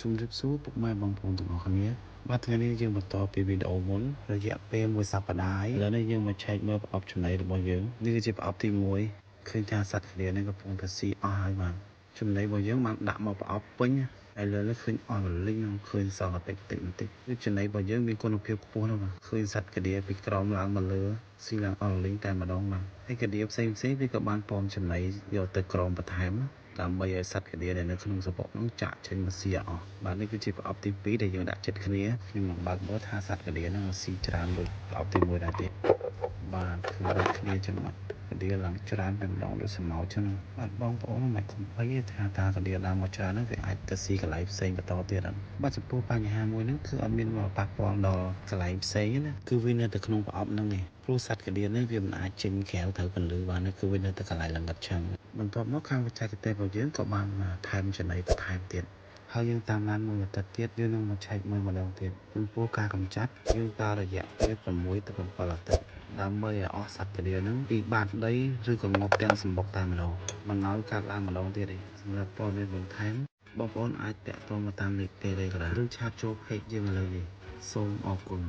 ជំរាបសួរពុកម៉ែបងប្អូនទាំងអស់គ្នាបាទថ្ងៃនេះយើងបន្តពីវីដេអូមុនរយៈពេលមួយសប្តាហ៍ឥឡូវនេះយើងមកឆែកមើលប្រអប់ចំណីរបស់យើងនេះគឺជាប្រអប់ទី1ឃើញថាសត្វក្តៀនេះកំពុងតែស៊ីអស់ហើយបាទចំណីរបស់យើងបានដាក់មកប្រអប់ពេញឥឡូវនេះឃើញអស់រលីងនិងឃើញសល់តែបន្តិចគឺចំណីរបស់យើងមានគុណភាពខ្ពស់ណាស់បាទឃើញសត្វក្តៀពីក្រោមឡើងមកលើស៊ីឡើងអស់រលីងតែម្ដងបាទហើយក្តៀផ្សេងវាក៏បានពំចំណីយកទៅក្រោមបន្ថែមដើម្បីឲ្យសត្វក្តៀដែលនៅក្នុងសពកនោះចាក់ចេញមកស៊ីអស់បាទនេះគឺជាប្រអប់ទី2ដែលយើងដាក់ចិត្តគ្នាខ្ញុំនឹងបើកមើលថាសត្វក្តៀនឹងស៊ីច្រើនដូចប្រអប់ទី1ដែរទេបាទគឺដូចគ្នាចឹងបាទក្តៀឡើងច្រើនតែម្ដងដូចសម្ោចឹងបាទបងប្អូនមិនកុំភ័យថាតាក្តៀឡើងមកច្រើនហ្នឹងវាអាចទៅស៊ីកន្លែងផ្សេងបន្តទៀតអត់បាទចំពោះបញ្ហាមួយហ្នឹងគឺអត់មានមកប៉ះពាល់ដល់កន្លែងផ្សេងណាគឺវានៅតែក្នុងប្រអប់ហ្នឹងឯងព្រោះសត្វក្តៀនេះវាមិនអាចចេញក្រៅត្រូវពន្លឺបានគឺវានៅតែកន្លែងលងឹតចឹងបន្ទាប់មកខាងបច្ចេកទេសរបស់យើងក៏បានថែមចំណីបន្ថែមទៀតហើយយើងតាមដានមួយអាទិត្យទៀតយើងនឹងមកឆែកមើលម្ដងទៀតចំពោះការកម្ចាត់យើងប្រើរយៈពេល6ទៅ7អាទិត្យដើម្បីឲ្យអស់សត្វក្តៀហ្នឹងពីបាតដីឬក៏ងាប់ទាំងសម្បុកតែម្ដងមិនឲ្យកាត់ឡើងម្ដងទៀតទេសម្រាប់ព័ត៌មានបន្ថែមបងប្អូនអាចតាក់ទងមកតាមលេខ Telegram ឬឆាតចូល Page យើងឥឡូវនេះសូមអរគុណ